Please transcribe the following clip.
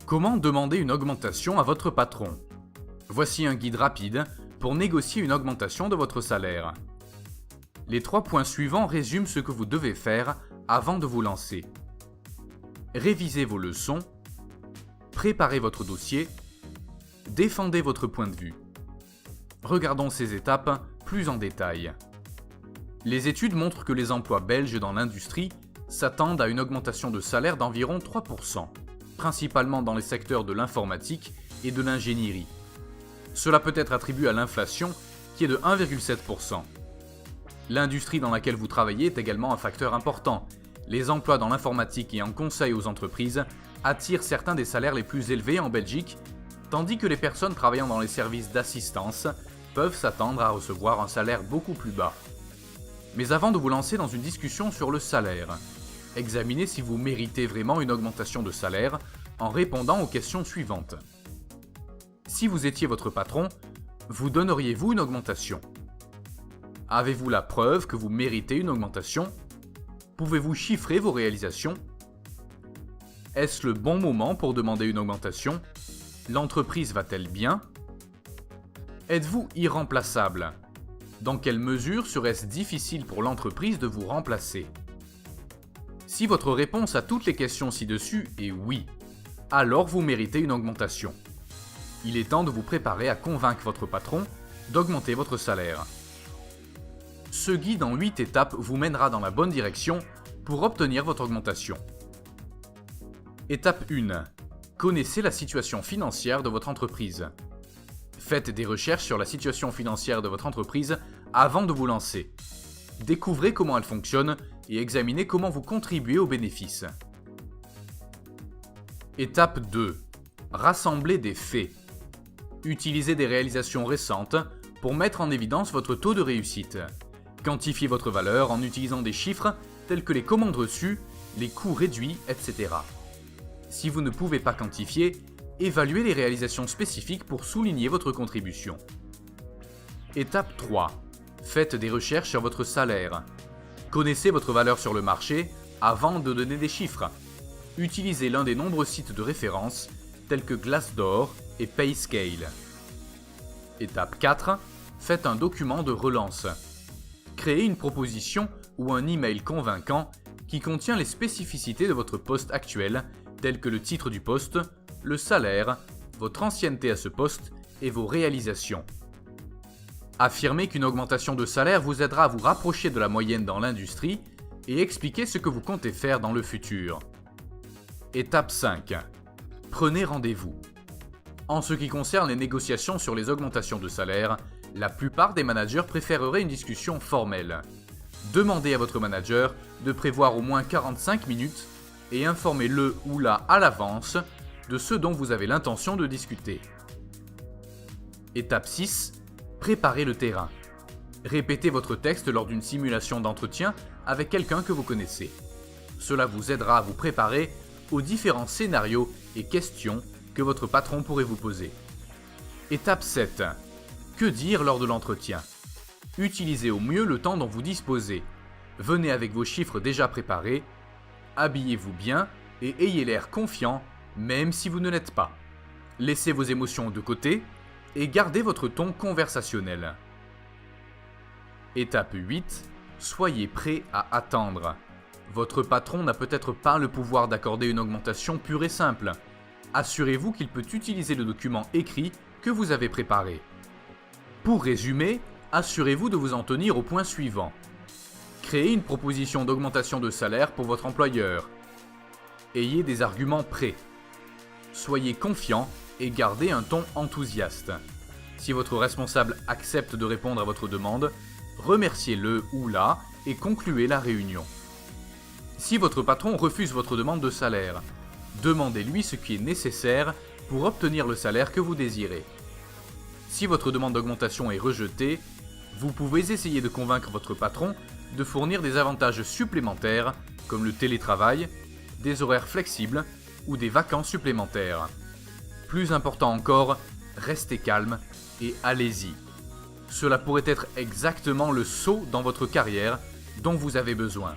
Comment demander une augmentation à votre patron? Voici un guide rapide pour négocier une augmentation de votre salaire. Les 3 points suivants résument ce que vous devez faire avant de vous lancer. Révisez vos leçons, préparez votre dossier, défendez votre point de vue. Regardons ces étapes plus en détail. Les études montrent que les emplois belges dans l'industrie s'attendent à une augmentation de salaire d'environ 3%, principalement dans les secteurs de l'informatique et de l'ingénierie. Cela peut être attribué à l'inflation qui est de 1,7%. L'industrie dans laquelle vous travaillez est également un facteur important. Les emplois dans l'informatique et en conseil aux entreprises attirent certains des salaires les plus élevés en Belgique, tandis que les personnes travaillant dans les services d'assistance peuvent s'attendre à recevoir un salaire beaucoup plus bas. Mais avant de vous lancer dans une discussion sur le salaire, examinez si vous méritez vraiment une augmentation de salaire en répondant aux questions suivantes. Si vous étiez votre patron, vous donneriez-vous une augmentation? Avez-vous la preuve que vous méritez une augmentation? Pouvez-vous chiffrer vos réalisations? Est-ce le bon moment pour demander une augmentation? L'entreprise va-t-elle bien? Êtes-vous irremplaçable? Dans quelle mesure serait-ce difficile pour l'entreprise de vous remplacer? Si votre réponse à toutes les questions ci-dessus est oui, alors vous méritez une augmentation. Il est temps de vous préparer à convaincre votre patron d'augmenter votre salaire. Ce guide en 8 étapes vous mènera dans la bonne direction pour obtenir votre augmentation. Étape 1. Connaissez la situation financière de votre entreprise. Faites des recherches sur la situation financière de votre entreprise avant de vous lancer. Découvrez comment elle fonctionne et examinez comment vous contribuez aux bénéfices. Étape 2. Rassemblez des faits. Utilisez des réalisations récentes pour mettre en évidence votre taux de réussite. Quantifiez votre valeur en utilisant des chiffres tels que les commandes reçues, les coûts réduits, etc. Si vous ne pouvez pas quantifier, évaluez les réalisations spécifiques pour souligner votre contribution. Étape 3. Faites des recherches sur votre salaire. Connaissez votre valeur sur le marché avant de donner des chiffres. Utilisez l'un des nombreux sites de référence tels que Glassdoor et Payscale. Étape 4. Faites un document de relance. Créez une proposition ou un email convaincant qui contient les spécificités de votre poste actuel, tels que le titre du poste, le salaire, votre ancienneté à ce poste et vos réalisations. Affirmez qu'une augmentation de salaire vous aidera à vous rapprocher de la moyenne dans l'industrie et expliquez ce que vous comptez faire dans le futur. Étape 5. Prenez rendez-vous. En ce qui concerne les négociations sur les augmentations de salaire, la plupart des managers préféreraient une discussion formelle. Demandez à votre manager de prévoir au moins 45 minutes et informez-le ou la à l'avance de ce dont vous avez l'intention de discuter. Étape 6. Préparez le terrain. Répétez votre texte lors d'une simulation d'entretien avec quelqu'un que vous connaissez. Cela vous aidera à vous préparer aux différents scénarios et questions que votre patron pourrait vous poser. Étape 7. Que dire lors de l'entretien? Utilisez au mieux le temps dont vous disposez. Venez avec vos chiffres déjà préparés, habillez-vous bien et ayez l'air confiant même si vous ne l'êtes pas. Laissez vos émotions de côté et gardez votre ton conversationnel. Étape 8. Soyez prêt à attendre. Votre patron n'a peut-être pas le pouvoir d'accorder une augmentation pure et simple. Assurez-vous qu'il peut utiliser le document écrit que vous avez préparé. Pour résumer, assurez-vous de vous en tenir au point suivant. Créez une proposition d'augmentation de salaire pour votre employeur. Ayez des arguments prêts. Soyez confiant et gardez un ton enthousiaste. Si votre responsable accepte de répondre à votre demande, remerciez-le ou la et concluez la réunion. Si votre patron refuse votre demande de salaire, demandez-lui ce qui est nécessaire pour obtenir le salaire que vous désirez. Si votre demande d'augmentation est rejetée, vous pouvez essayer de convaincre votre patron de fournir des avantages supplémentaires comme le télétravail, des horaires flexibles ou des vacances supplémentaires. Plus important encore, restez calme et allez-y. Cela pourrait être exactement le saut dans votre carrière dont vous avez besoin.